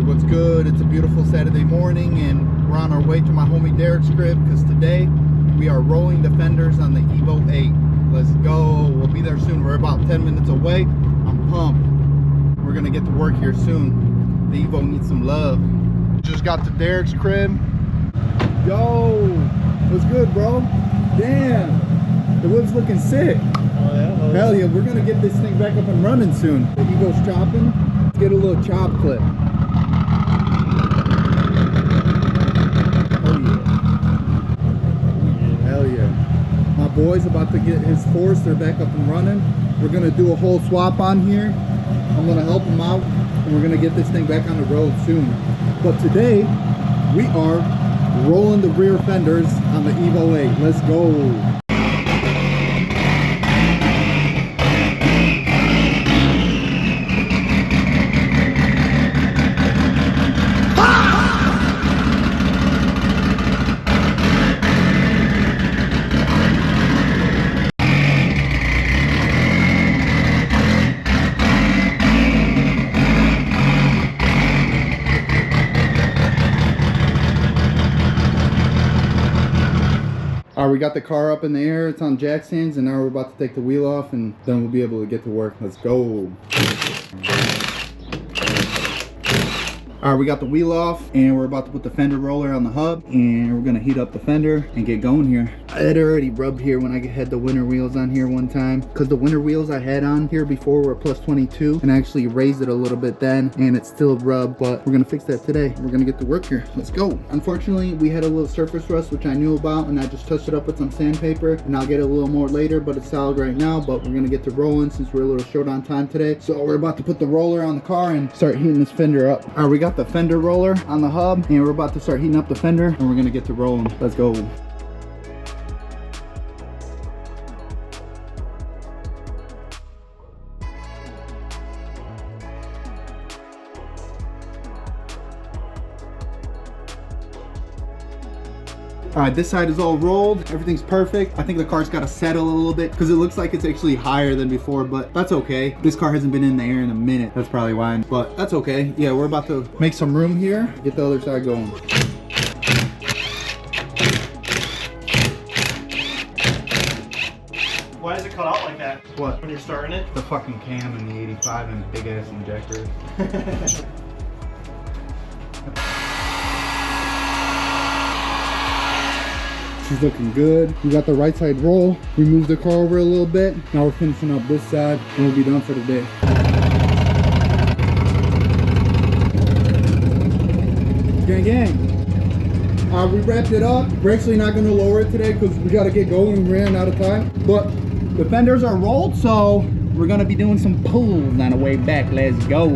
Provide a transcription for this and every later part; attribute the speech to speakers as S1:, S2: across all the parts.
S1: What's good? It's a beautiful Saturday morning and we're on our way to my homie Derek's crib because today we are rolling the fenders on the Evo 8. Let's go. We'll be there soon. We're about 10 minutes away. I'm pumped. We're gonna get to work here soon. The Evo needs some love. Just got to Derek's crib. Yo, what's good, bro? Damn, the whip's looking sick.
S2: Oh yeah?
S1: Hell yeah, we're gonna get this thing back up and running soon. The Evo's chopping. Let's get a little chop clip. Oh yeah. Hell yeah. My boy's about to get his Forester back up and running. We're gonna do a whole swap on here. I'm gonna help him out and we're gonna get this thing back on the road soon. But today, we are rolling the rear fenders on the Evo 8. Let's go. Alright, we got the car up in the air, it's on jack stands, and now we're about to take the wheel off and then we'll be able to get to work. Let's go. Alright, we got the wheel off and we're about to put the fender roller on the hub and we're gonna heat up the fender and get going here. I had already rubbed here when I had the winter wheels on here one time because the winter wheels I had on here before were plus 22 and I actually raised it a little bit then and it still rubbed, but we're gonna fix that today. We're gonna get to work here. Let's go. Unfortunately, we had a little surface rust which I knew about and I just touched it up with some sandpaper and I'll get a little more later, but it's solid right now. But we're gonna get to rolling since we're a little short on time today. So we're about to put the roller on the car and start heating this fender up. Alright, we got the fender roller on the hub and we're about to start heating up the fender and we're gonna get to rolling. Let's go. Alright, this side is all rolled. Everything's perfect. I think the car's got to settle a little bit because it looks like it's actually higher than before, but that's okay. This car hasn't been in the air in a minute. That's probably why, but that's okay. Yeah, we're about to make some room here. Get the other side going.
S2: Why does it cut out like that?
S1: What?
S2: When you're starting it?
S1: The fucking cam and the 85 and big ass injector. She's looking good. We got the right side roll. We moved the car over a little bit. Now we're finishing up this side and we'll be done for the day. Gang, gang. We wrapped it up. We're actually not gonna lower it today because we gotta get going. We ran out of time. But the fenders are rolled, so we're gonna be doing some pulls on the way back. Let's go.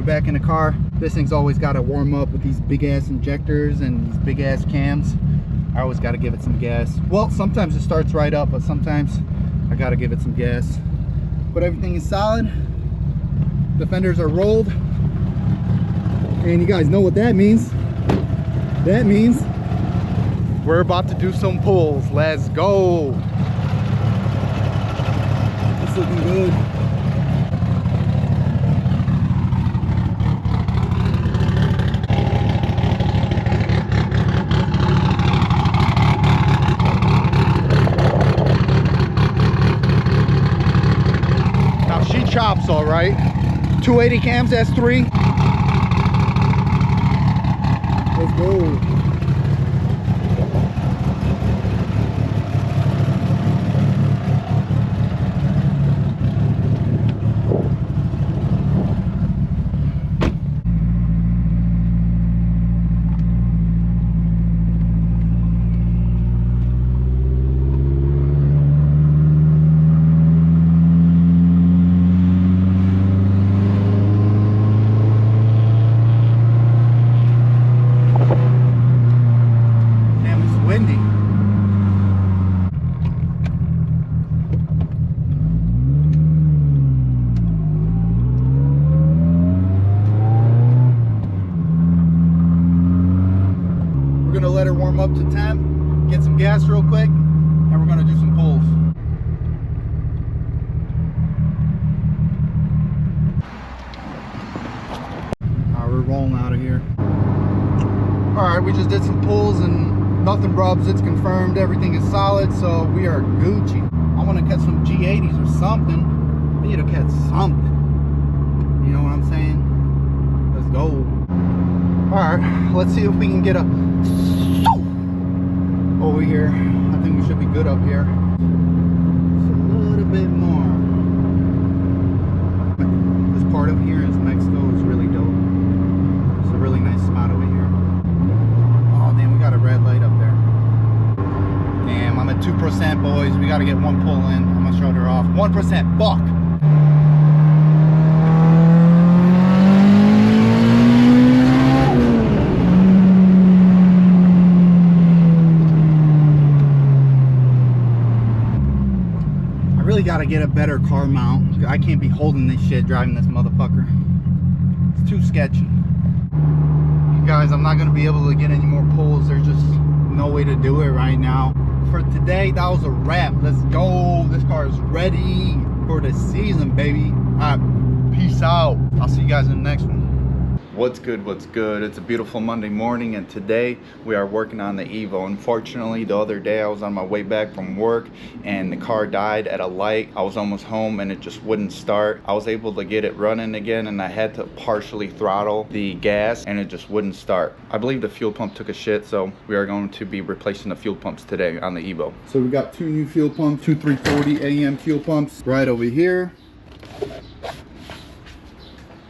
S1: Back in the car. This thing's always got to warm up with these big ass injectors and these big ass cams. I always got to give it some gas. Well, sometimes it starts right up, but sometimes I got to give it some gas. But everything is solid. The fenders are rolled. And you guys know what that means. That means we're about to do some pulls. Let's go. It's looking good. Chops all right. 280 cams, S3. Let's go. gonna let her warm up to temp, get some gas real quick, and we're gonna do some pulls. Alright, we're rolling out of here. Alright, we just did some pulls and nothing rubs. It's confirmed everything is solid, so we are Gucci. I want to catch some G80s or something. I need to catch something. You know what I'm saying? Let's go. Alright, let's see if we can get a over here. I think we should be good up here. Just a little bit more. This part of here in Mexico is really dope. It's a really nice spot over here. Oh damn, we got a red light up there. Damn, I'm at 2%, boys. We got to get one pull in. I'm gonna shoulder off. 1%. Fuck. Got to get a better car mount. I can't be holding this shit driving this motherfucker. It's too sketchy. You guys, I'm not going to be able to get any more pulls. There's just no way to do it right now. For today, that was a wrap. Let's go. This car is ready for the season, baby. All right, peace out. I'll see you guys in the next one. What's good, what's good? It's a beautiful Monday morning, and today we are working on the Evo. Unfortunately, the other day I was on my way back from work and the car died at a light. I was almost home and it just wouldn't start. I was able to get it running again, and I had to partially throttle the gas and it just wouldn't start. I believe the fuel pump took a shit, so we are going to be replacing the fuel pumps today on the Evo. So we got two new fuel pumps, two 340 AM fuel pumps right over here.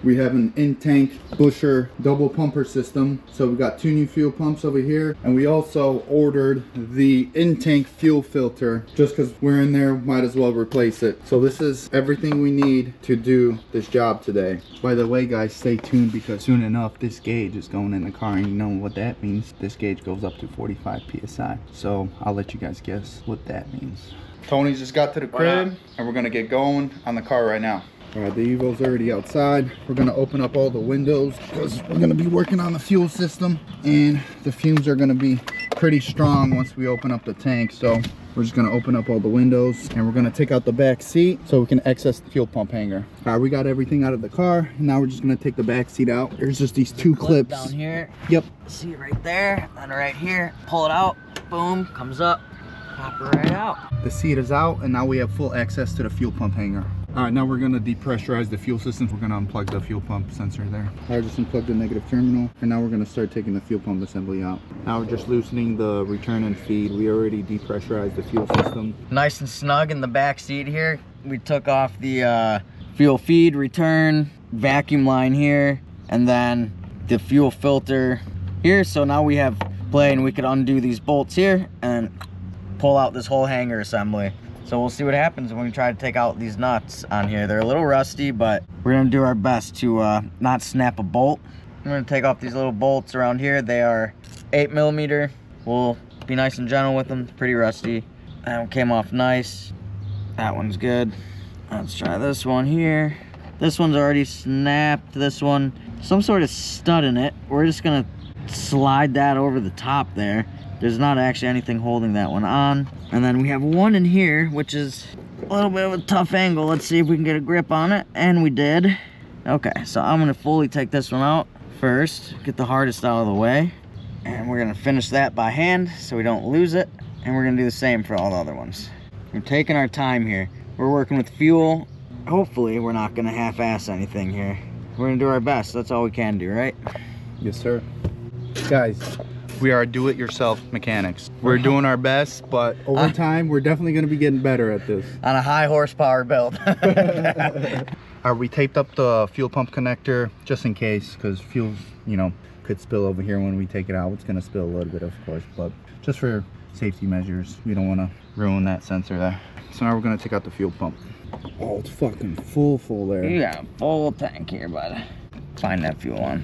S1: We have an in-tank busher double pumper system. So we got two new fuel pumps over here. And we also ordered the in-tank fuel filter. Just because we're in there, might as well replace it. So this is everything we need to do this job today. By the way, guys, stay tuned because soon enough, this gauge is going in the car. And you know what that means. This gauge goes up to 45 PSI. So I'll let you guys guess what that means. Tony just got to the crib and we're gonna get going on the car right now. All right, the Evo's already outside. We're gonna open up all the windows because we're gonna be working on the fuel system, and the fumes are gonna be pretty strong once we open up the tank. So we're just gonna open up all the windows and we're gonna take out the back seat so we can access the fuel pump hanger. All right, we got everything out of the car. Now we're just gonna take the back seat out. There's just these two clips
S2: down here.
S1: Yep.
S2: See it right there, and right here. Pull it out. Boom, comes up. Pop it right out.
S1: The seat is out, and now we have full access to the fuel pump hanger. All right, now we're gonna depressurize the fuel system. We're gonna unplug the fuel pump sensor there. I just unplugged the negative terminal, and now we're gonna start taking the fuel pump assembly out. Now we're just loosening the return and feed. We already depressurized the fuel system.
S2: Nice and snug in the back seat here. We took off the fuel feed, return, vacuum line here, and then the fuel filter here. So now we have play, and we could undo these bolts here and pull out this whole hanger assembly. So we'll see what happens when we try to take out these nuts on here. They're a little rusty, but we're gonna do our best to not snap a bolt. I'm gonna take off these little bolts around here. They are 8mm. We'll be nice and gentle with them. Pretty rusty. That one came off nice. That one's good. Let's try this one here. This one's already snapped. This one, some sort of stud in it. We're just gonna slide that over the top there. There's not actually anything holding that one on. And then we have one in here, which is a little bit of a tough angle. Let's see if we can get a grip on it. And we did. Okay, so I'm gonna fully take this one out first, get the hardest out of the way. And we're gonna finish that by hand so we don't lose it. And we're gonna do the same for all the other ones. We're taking our time here. We're working with fuel. Hopefully we're not gonna half-ass anything here. We're gonna do our best. That's all we can do, right?
S1: Yes, sir. Guys, we are do-it-yourself mechanics. We're doing our best, but over time, we're definitely going to be getting better at this.
S2: On a high horsepower build.
S1: We taped up the fuel pump connector just in case, because fuel, you know, could spill over here when we take it out. It's going to spill a little bit, of course, but just for safety measures, we don't want to ruin that sensor there. So now we're going to take out the fuel pump. Oh, it's fucking full there.
S2: You got a full tank here, bud. Find that fuel on.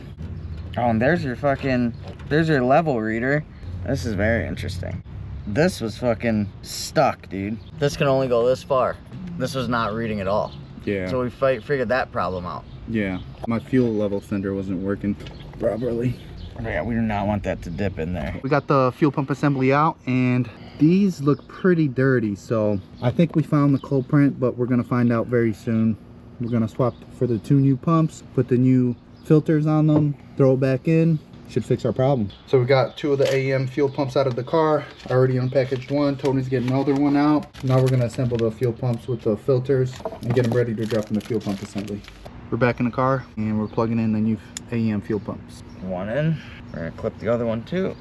S2: Oh, and there's your fucking, there's your level reader. This is very interesting. This was fucking stuck, dude. This can only go this far. This was not reading at all.
S1: Yeah.
S2: So we figured that problem out.
S1: Yeah. My fuel level sender wasn't working properly.
S2: Yeah, we do not want that to dip in there.
S1: We got the fuel pump assembly out, and these look pretty dirty, so I think we found the culprit, but we're gonna find out very soon. We're gonna swap for the 2 new pumps, put the new filters on them, throw it back in. Should fix our problem. So we got 2 of the AEM fuel pumps out of the car. I already unpackaged one. Tony's getting another one out. Now we're gonna assemble the fuel pumps with the filters and get them ready to drop in the fuel pump assembly. We're back in the car and we're plugging in the new AEM fuel pumps.
S2: One in. We're gonna clip the other one too.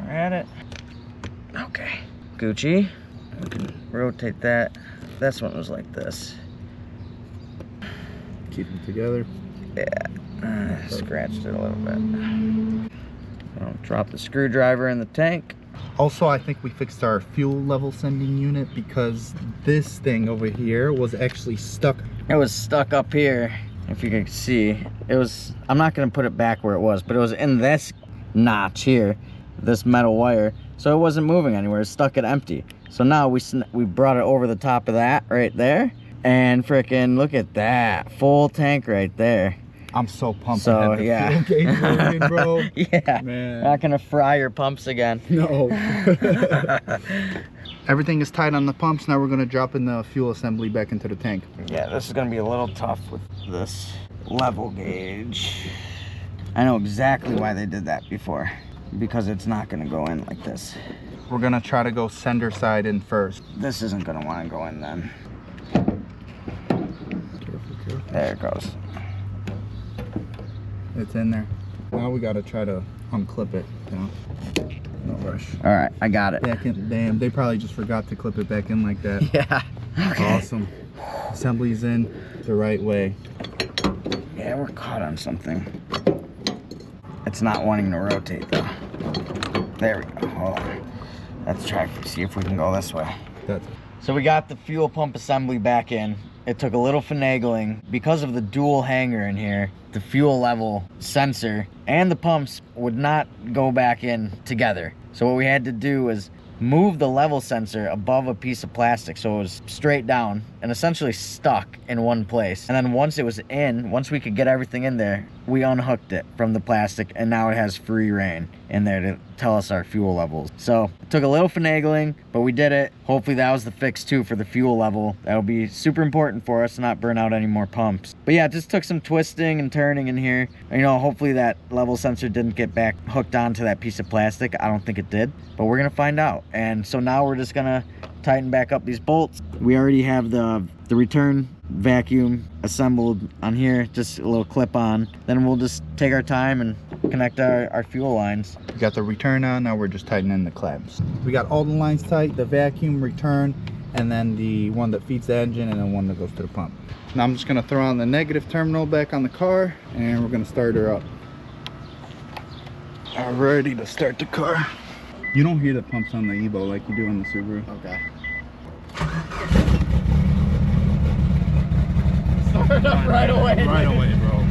S2: We're at it. Okay. Gucci. We can rotate that. This one was like this.
S1: Keep them together.
S2: Yeah. Scratched it a little bit. I'll drop the screwdriver in the tank.
S1: Also, I think we fixed our fuel level sending unit because this thing over here was actually stuck.
S2: It was stuck up here. If you can see, it was, I'm not gonna put it back where it was, but it was in this notch here, this metal wire. So it wasn't moving anywhere, it's stuck at empty. So now we brought it over the top of that right there, and frickin' look at that, full tank right there.
S1: I'm so pumped.
S2: So yeah,
S1: fuel gauge working, bro.
S2: Yeah,
S1: man.
S2: Not gonna fry your pumps again.
S1: No. Everything is tight on the pumps. Now we're gonna drop in the fuel assembly back into the tank.
S2: Yeah, this is gonna be a little tough with this level gauge. I know exactly why they did that before, because it's not gonna go in like this.
S1: We're gonna try to go sender side in first.
S2: This isn't gonna wanna go in then.
S1: Careful.
S2: There it goes.
S1: It's in there. Now we gotta try to unclip it, you know? No rush.
S2: All right, I got it.
S1: Damn, they probably just forgot to clip it back in like that.
S2: Yeah. Okay.
S1: Awesome. Assembly's in the right way.
S2: Yeah, we're caught on something. It's not wanting to rotate though. There we go. Hold on. Let's try to see if we can go this way. So we got the fuel pump assembly back in. It took a little finagling. Because of the dual hanger in here, the fuel level sensor and the pumps would not go back in together. So what we had to do was move the level sensor above a piece of plastic so it was straight down and essentially stuck in one place. And then once it was in, once we could get everything in there, we unhooked it from the plastic, and now it has free reign in there to tell us our fuel levels. So it took a little finagling, but we did it. Hopefully that was the fix too for the fuel level. That'll be super important for us to not burn out any more pumps. But yeah, it just took some twisting and turning in here. You know, hopefully that level sensor didn't get back hooked onto that piece of plastic. I don't think it did, but we're gonna find out. And so now we're just gonna tighten back up these bolts. We already have the return vacuum assembled on here, just a little clip on. Then we'll just take our time and connect our fuel lines.
S1: We got the return on, now we're just tightening the clamps. We got all the lines tight, the vacuum, return, and then the one that feeds the engine, and then one that goes to the pump. Now I'm just gonna throw on the negative terminal back on the car, and we're gonna start her up. All ready to start the car. You don't hear the pumps on the Evo like you do on the Subaru.
S2: Okay. Start up right away.
S1: Right away, bro.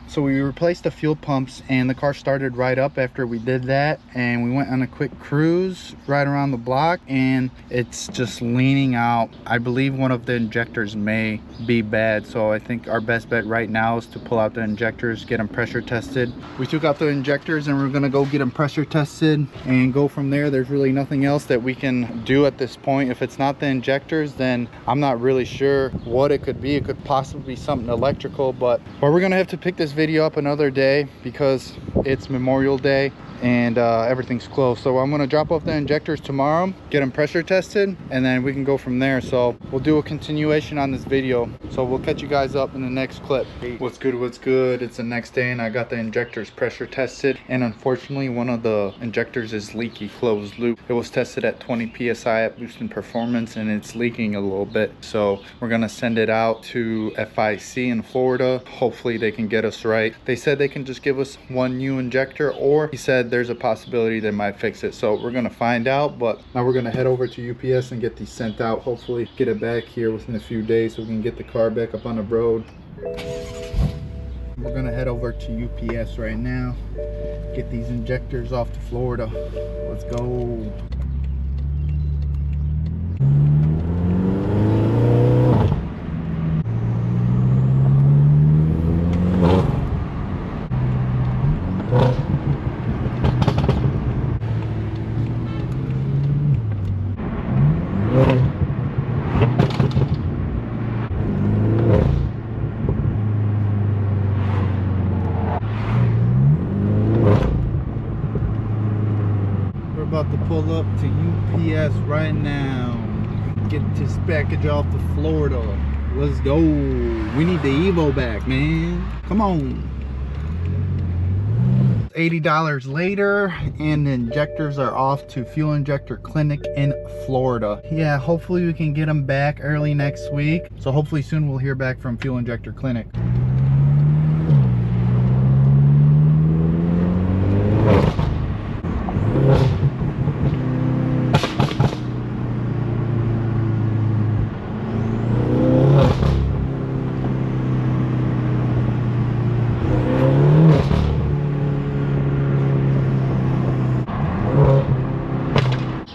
S1: So we replaced the fuel pumps and the car started right up after we did that, and we went on a quick cruise right around the block, and it's just leaning out. I believe one of the injectors may be bad, so I think our best bet right now is to pull out the injectors, get them pressure tested. We took out the injectors and we're gonna go get them pressure tested and go from there. There's really nothing else that we can do at this point. If it's not the injectors, then I'm not really sure what it could be. It could possibly be something electrical, but we're gonna have to pick this video up another day because it's Memorial Day and everything's closed. So I'm gonna drop off the injectors tomorrow, get them pressure tested, and then we can go from there. So we'll do a continuation on this video. So we'll catch you guys up in the next clip. What's good? It's the next day and I got the injectors pressure tested, and unfortunately one of the injectors is leaky, closed loop. It was tested at 20 psi at boosting performance and it's leaking a little bit. So we're gonna send it out to FIC in Florida. Hopefully they can get us right. They said they can just give us one new injector, or he said there's a possibility they might fix it. So we're gonna find out, but now we're gonna head over to UPS and get these sent out. Hopefully get it back here within a few days so we can get the car back up on the road. We're gonna head over to UPS right now, get these injectors off to Florida. Let's go. about to pull up to UPS right now. Get this package off to Florida. Let's go. We need the Evo back, man. Come on. $80 later, and the injectors are off to Fuel Injector Clinic in Florida. Yeah, hopefully we can get them back early next week. So hopefully soon we'll hear back from Fuel Injector Clinic.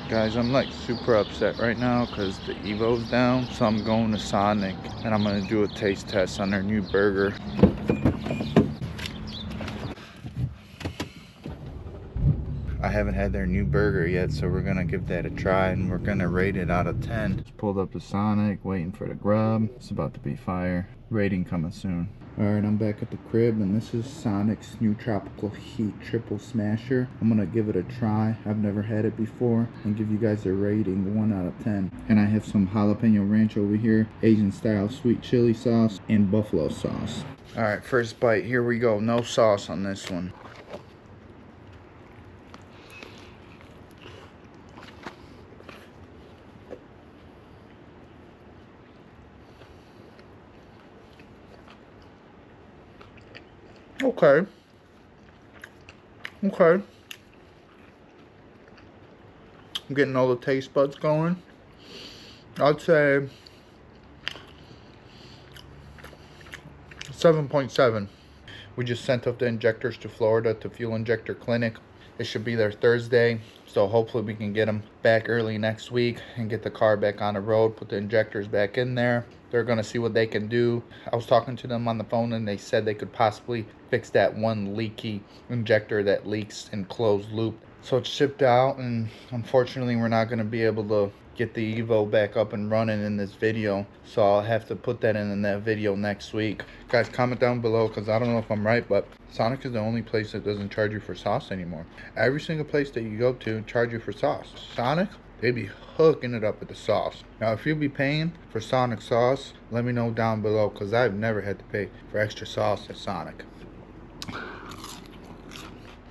S1: Guys, I'm like super upset right now because the Evo's down, so I'm going to Sonic and I'm gonna do a taste test on their new burger. I haven't had their new burger yet, so we're gonna give that a try and we're gonna rate it out of 10. Just pulled up to Sonic, waiting for the grub. It's about to be fire. Rating coming soon. Alright, I'm back at the crib and this is Sonic's new Tropical Heat Triple Smasher. I'm gonna give it a try. I've never had it before and give you guys a rating 1 out of 10. And I have some jalapeno ranch over here, Asian style sweet chili sauce, and buffalo sauce. Alright, first bite, here we go. No sauce on this one. Okay. I'm getting all the taste buds going. I'd say 7.7. We just sent up the injectors to Florida to Fuel Injector Clinic. It should be there Thursday, so hopefully we can get them back early next week and get the car back on the road, put the injectors back in there. They're gonna see what they can do. I was talking to them on the phone and they said they could possibly fix that one leaky injector that leaks in closed loop. So it's shipped out, and unfortunately we're not gonna be able to get the Evo back up and running in this video, so I'll have to put that in that video next week. Guys, comment down below, because I don't know if I'm right, but Sonic is the only place that doesn't charge you for sauce anymore. Every single place that you go to charge you for sauce. Sonic, they be hooking it up with the sauce. Now if you be paying for Sonic sauce, let me know down below, because I've never had to pay for extra sauce at Sonic.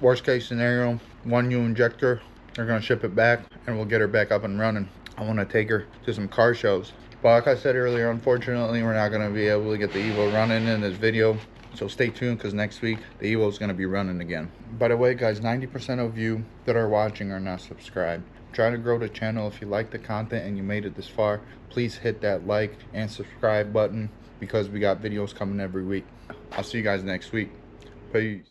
S1: Worst case scenario, one new injector, they're gonna ship it back and we'll get her back up and running. I want to take her to some car shows, but like I said earlier, unfortunately we're not going to be able to get the Evo running in this video, so stay tuned, because next week the Evo is going to be running again. By the way guys, 90% of you that are watching are not subscribed. I'm trying to grow the channel. If you like the content and you made it this far, please hit that like and subscribe button, because we got videos coming every week. I'll see you guys next week. Peace.